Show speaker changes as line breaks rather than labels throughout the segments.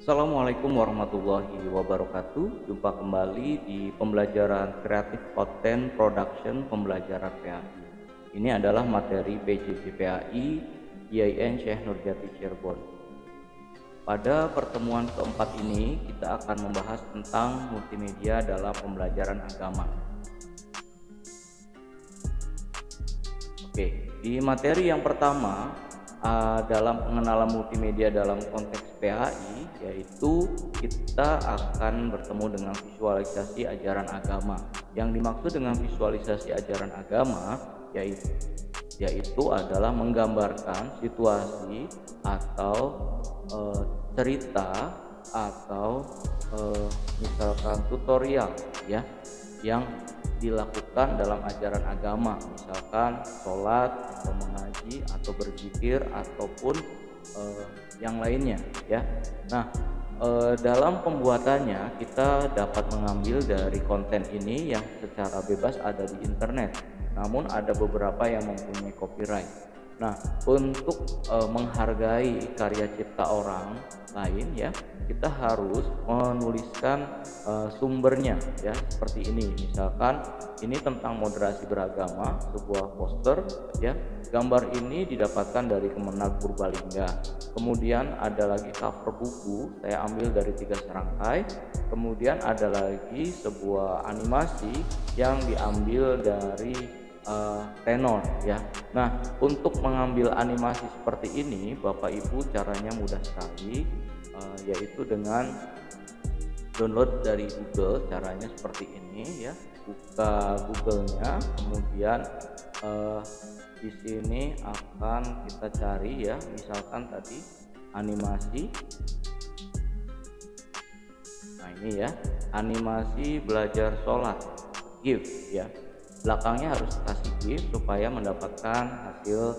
Assalamualaikum warahmatullahi wabarakatuh. Jumpa kembali di pembelajaran kreatif konten production pembelajaran PAI. Ini adalah materi PJJ PAI IAIN Syekh Nurjati Cirebon. Pada pertemuan keempat ini kita akan membahas tentang multimedia dalam pembelajaran agama. Oke, di materi yang pertama dalam pengenalan multimedia dalam konteks PAI, yaitu kita akan bertemu dengan visualisasi ajaran agama. Yang dimaksud dengan visualisasi ajaran agama yaitu adalah menggambarkan situasi atau cerita atau misalkan tutorial ya yang dilakukan dalam ajaran agama, misalkan sholat atau mengaji atau berzikir ataupun yang lainnya ya. Nah, dalam pembuatannya kita dapat mengambil dari konten ini yang secara bebas ada di internet, namun ada beberapa yang mempunyai copyright. Nah, untuk menghargai karya cipta orang lain ya, kita harus menuliskan sumbernya ya, seperti ini. Misalkan ini tentang moderasi beragama, sebuah poster ya. Gambar ini didapatkan dari Kemenag Purbalingga. Kemudian ada lagi cover buku, saya ambil dari 3 serangkai. Kemudian ada lagi sebuah animasi yang diambil dari tenor ya. Nah, untuk mengambil animasi seperti ini Bapak Ibu caranya mudah sekali, yaitu dengan download dari Google. Caranya seperti ini ya, buka Google-nya, kemudian di sini akan kita cari ya, misalkan tadi animasi. Nah ini ya, animasi belajar sholat GIF ya. Belakangnya harus kasih GIF supaya mendapatkan hasil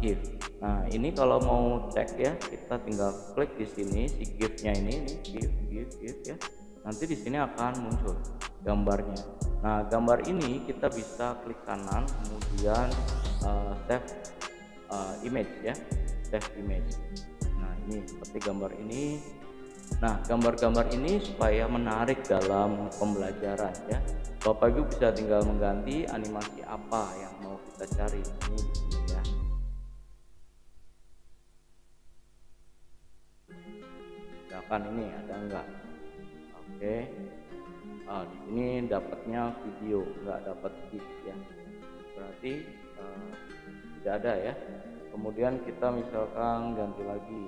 GIF. Nah ini kalau mau cek ya, kita tinggal klik di sini si GIF-nya ini GIF ya. Nanti di sini akan muncul gambarnya. Nah gambar ini kita bisa klik kanan, kemudian save image ya, save image. Nah ini seperti gambar ini. Nah gambar-gambar ini supaya menarik dalam pembelajaran ya. Bapak Ibu bisa tinggal mengganti animasi apa yang mau kita cari. Ini di sini ya. Misalkan ini ada enggak? Oke. Di sini dapatnya video, enggak dapat GIF ya. Berarti tidak ada ya. Kemudian kita misalkan ganti lagi.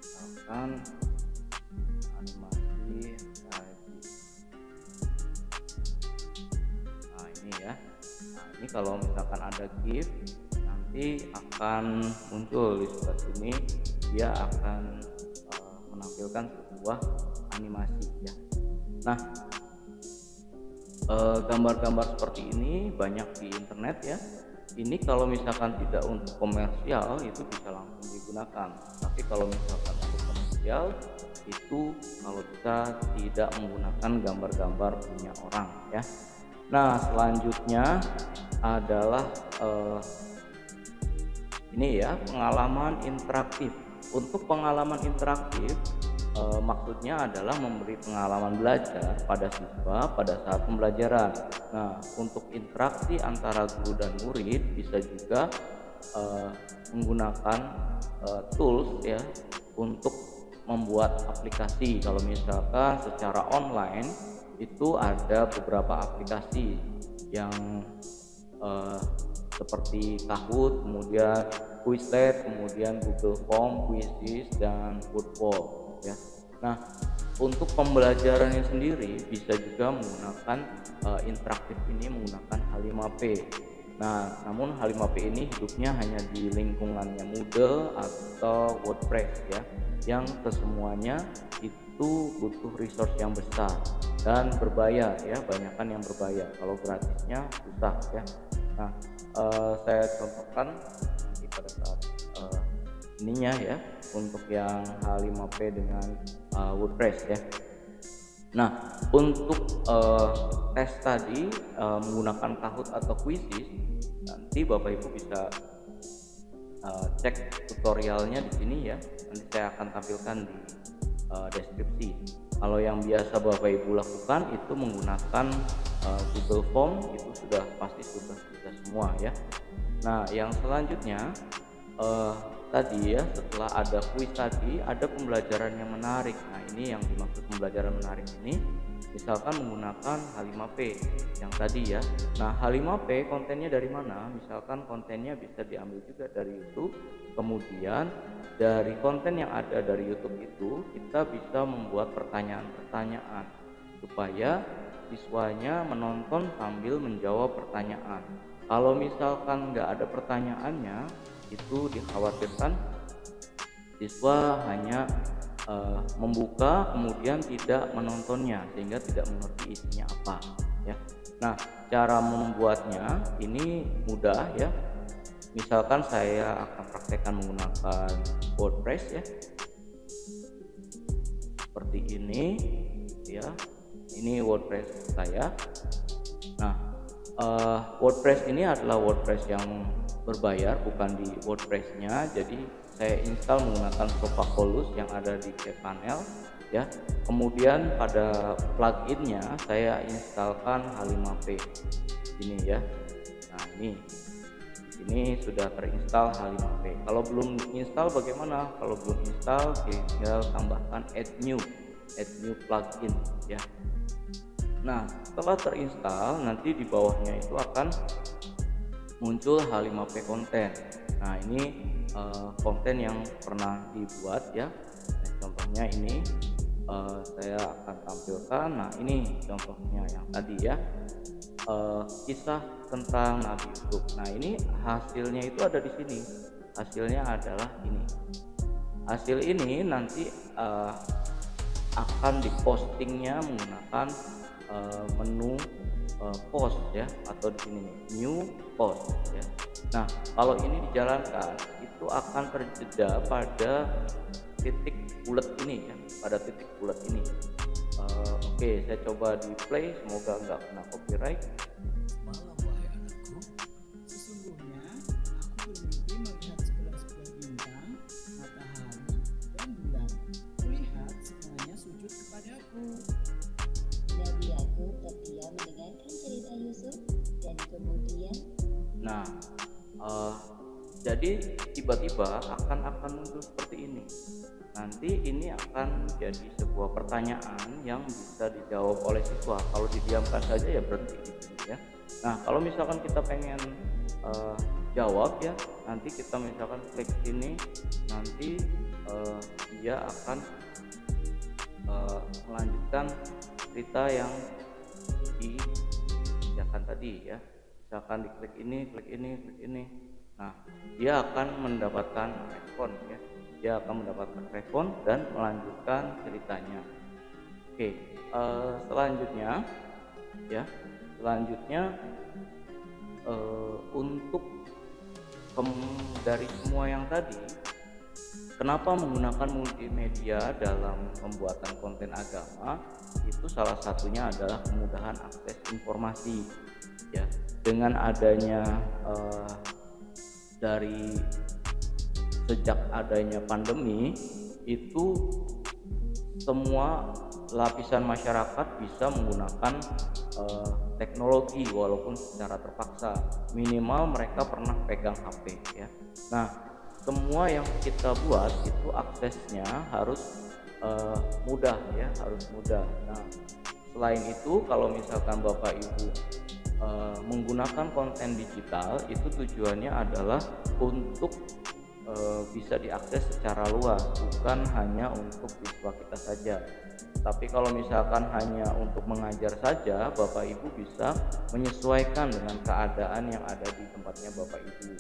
Misalkan animasi lagi. Nah ini ya. Nah ini kalau misalkan ada GIF nanti akan muncul di sebelah sini, dia akan menampilkan sebuah animasi ya. Nah gambar-gambar seperti ini banyak di internet ya. Ini kalau misalkan tidak untuk komersial itu bisa langsung digunakan, tapi kalau misalkan untuk komersial itu kalau kita tidak menggunakan gambar-gambar punya orang ya. Nah selanjutnya adalah ini ya, pengalaman interaktif. Untuk pengalaman interaktif maksudnya adalah memberi pengalaman belajar pada siswa pada saat pembelajaran. Nah untuk interaksi antara guru dan murid bisa juga menggunakan tools ya untuk membuat aplikasi. Kalau misalkan secara online itu ada beberapa aplikasi yang seperti Kahoot, kemudian Quizlet, kemudian Google Form, Quizzes, dan Football ya. Nah untuk pembelajarannya sendiri bisa juga menggunakan interaktif ini menggunakan H5P. Nah namun H5P ini hidupnya hanya di lingkungannya Moodle atau WordPress ya, yang kesemuanya itu butuh resource yang besar dan berbayar ya, banyakan yang berbayar. Kalau gratisnya susah ya. Nah saya contohkan nanti pada saat ininya ya, untuk yang H5P dengan WordPress ya. Nah untuk tes tadi menggunakan Kahoot atau Quizzes, nanti Bapak Ibu bisa cek tutorialnya di sini ya. Nanti saya akan tampilkan di deskripsi. Kalau yang biasa Bapak Ibu lakukan itu menggunakan Google Form, itu sudah pasti sudah bisa semua ya. Nah, yang selanjutnya tadi ya, setelah ada kuis tadi ada pembelajaran yang menarik. Nah, ini yang dimaksud pembelajaran menarik ini misalkan menggunakan H5P yang tadi ya. Nah, H5P kontennya dari mana? Misalkan kontennya bisa diambil juga dari YouTube. Kemudian dari konten yang ada dari YouTube itu kita bisa membuat pertanyaan-pertanyaan supaya siswanya menonton sambil menjawab pertanyaan. Kalau misalkan nggak ada pertanyaannya, itu dikhawatirkan siswa hanya membuka kemudian tidak menontonnya sehingga tidak mengerti isinya apa ya. Nah, cara membuatnya ini mudah ya. Misalkan saya akan praktekkan menggunakan WordPress ya, seperti ini ya. Ini WordPress saya. Nah, WordPress ini adalah WordPress yang berbayar, bukan di WordPress-nya. Jadi saya install menggunakan Sofacolus yang ada di cPanel ya. Kemudian pada pluginnya saya instalkan H5P ini ya. Nah, ini sudah terinstall H5P. Kalau belum install bagaimana? Kalau belum install tinggal tambahkan add new plugin ya. Nah, setelah terinstall nanti di bawahnya itu akan muncul H5P konten. Nah, ini konten yang pernah dibuat ya. Nah, contohnya ini saya akan tampilkan. Nah, ini contohnya yang tadi ya, kisah tentang Nabi Yusuf. Nah, ini hasilnya itu ada di sini. Hasilnya adalah ini. Hasil ini nanti akan dipostingnya menggunakan menu post ya, atau di sini nih, new post ya. Nah, kalau ini dijalankan itu akan terjeda pada titik bulat ini ya, pada titik bulat ini. Oke, saya coba di play, semoga nggak kena copyright.
Malam wahai anakku, sesungguhnya aku bermimpi melihat sebelah-sebelah bintang, matahari, dan bulan. Kulihat semuanya sujud kepadaku.
Nabi Yakub terdiam mendengarkan cerita Yusuf dan kemudian
Nah, jadi tiba-tiba akan muncul seperti ini. Nanti ini akan jadi sebuah pertanyaan yang bisa dijawab oleh siswa. Kalau didiamkan saja ya berhenti di sini ya. Nah, kalau misalkan kita pengen jawab ya, nanti kita misalkan klik sini, nanti dia akan melanjutkan cerita yang dikerjakan tadi ya. Misalkan diklik ini, klik ini, klik ini. Nah, dia akan mendapatkan respon ya. Dia akan mendapatkan respon dan melanjutkan ceritanya. Oke, selanjutnya ya, untuk dari semua yang tadi, kenapa menggunakan multimedia dalam pembuatan konten agama? Itu salah satunya adalah kemudahan akses informasi ya. Dengan adanya dari sejak adanya pandemi itu semua lapisan masyarakat bisa menggunakan teknologi walaupun secara terpaksa. Minimal mereka pernah pegang HP ya. Nah, semua yang kita buat itu aksesnya harus mudah ya, harus mudah. Nah, selain itu kalau misalkan Bapak Ibu menggunakan konten digital, itu tujuannya adalah untuk bisa diakses secara luas, bukan hanya untuk siswa kita saja. Tapi kalau misalkan hanya untuk mengajar saja, Bapak Ibu bisa menyesuaikan dengan keadaan yang ada di tempatnya Bapak Ibu.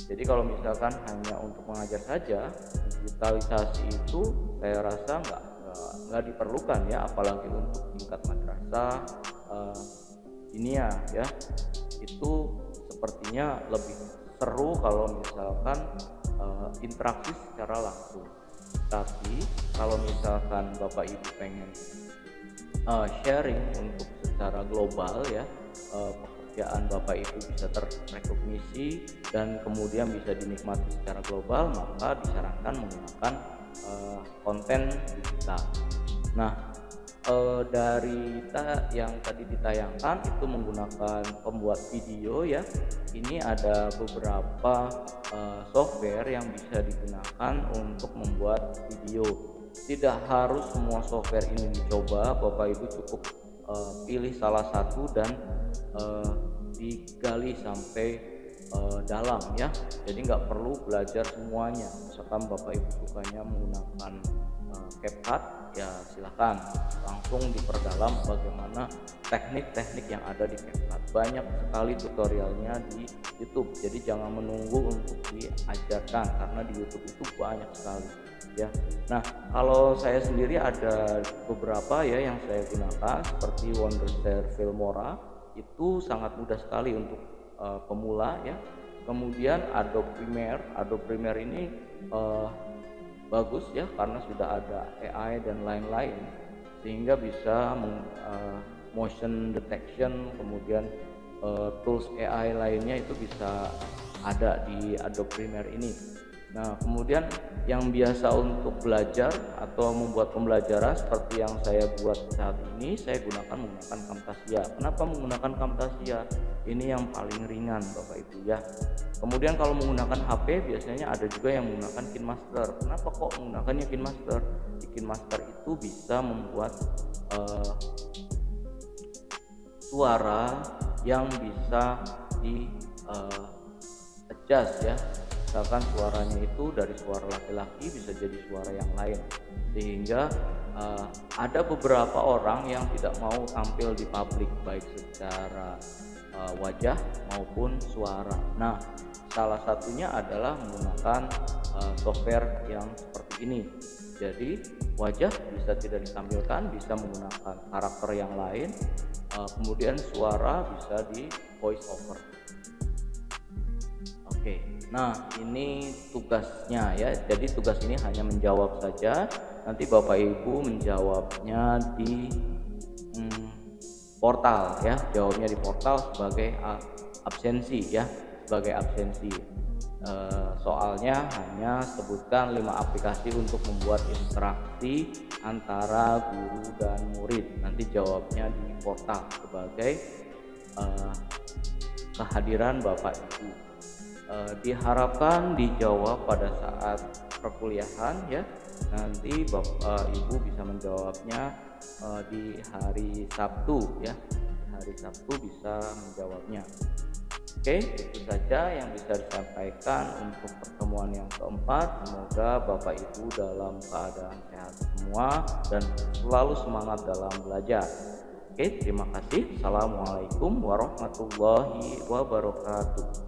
Jadi kalau misalkan hanya untuk mengajar saja, digitalisasi itu saya rasa nggak diperlukan ya, apalagi untuk tingkat madrasah ini ya, itu sepertinya lebih seru kalau misalkan interaksi secara langsung. Tapi kalau misalkan Bapak Ibu pengen sharing untuk secara global ya, pekerjaan Bapak Ibu bisa terrekognisi dan kemudian bisa dinikmati secara global, maka disarankan menggunakan konten digital. Nah, dari yang tadi ditayangkan itu menggunakan pembuat video ya. Ini ada beberapa software yang bisa digunakan untuk membuat video. Tidak harus semua software ini dicoba, Bapak Ibu cukup pilih salah satu dan digali sampai dalam ya. Jadi nggak perlu belajar semuanya. Misalkan Bapak Ibu sukanya menggunakan CapCut, ya silakan langsung diperdalam bagaimana teknik-teknik yang ada di CapCut. Banyak sekali tutorialnya di YouTube. Jadi jangan menunggu untuk diajarkan karena di YouTube itu banyak sekali ya. Nah, kalau saya sendiri ada beberapa ya yang saya gunakan seperti Wondershare Filmora, itu sangat mudah sekali untuk pemula ya. Kemudian Adobe Premiere ini bagus ya karena sudah ada AI dan lain-lain sehingga bisa motion detection, kemudian tools AI lainnya itu bisa ada di Adobe Premiere ini. Nah, kemudian yang biasa untuk belajar atau membuat pembelajaran seperti yang saya buat saat ini, saya menggunakan Camtasia. Kenapa menggunakan Camtasia? Ini yang paling ringan Bapak Ibu ya. Kemudian kalau menggunakan HP biasanya ada juga yang menggunakan KineMaster. Kenapa kok menggunakannya KineMaster? Di KineMaster itu bisa membuat suara yang bisa di adjust ya. Misalkan suaranya itu dari suara laki-laki bisa jadi suara yang lain, sehingga ada beberapa orang yang tidak mau tampil di publik baik secara wajah maupun suara. Nah, salah satunya adalah menggunakan software yang seperti ini. Jadi wajah bisa tidak ditampilkan, bisa menggunakan karakter yang lain, kemudian suara bisa di voice over. Oke, nah ini tugasnya ya. Jadi tugas ini hanya menjawab saja. Nanti Bapak Ibu menjawabnya di portal ya. Jawabnya di portal sebagai absensi ya, sebagai absensi. Soalnya hanya sebutkan 5 aplikasi untuk membuat interaksi antara guru dan murid. Nanti jawabnya di portal sebagai kehadiran Bapak Ibu. Diharapkan dijawab pada saat perkuliahan ya. Nanti Bapak Ibu bisa menjawabnya di hari Sabtu ya. Di hari Sabtu bisa menjawabnya. Oke, itu saja yang bisa disampaikan untuk pertemuan yang keempat. Semoga Bapak Ibu dalam keadaan sehat semua dan selalu semangat dalam belajar. Oke, terima kasih. Assalamualaikum warahmatullahi wabarakatuh.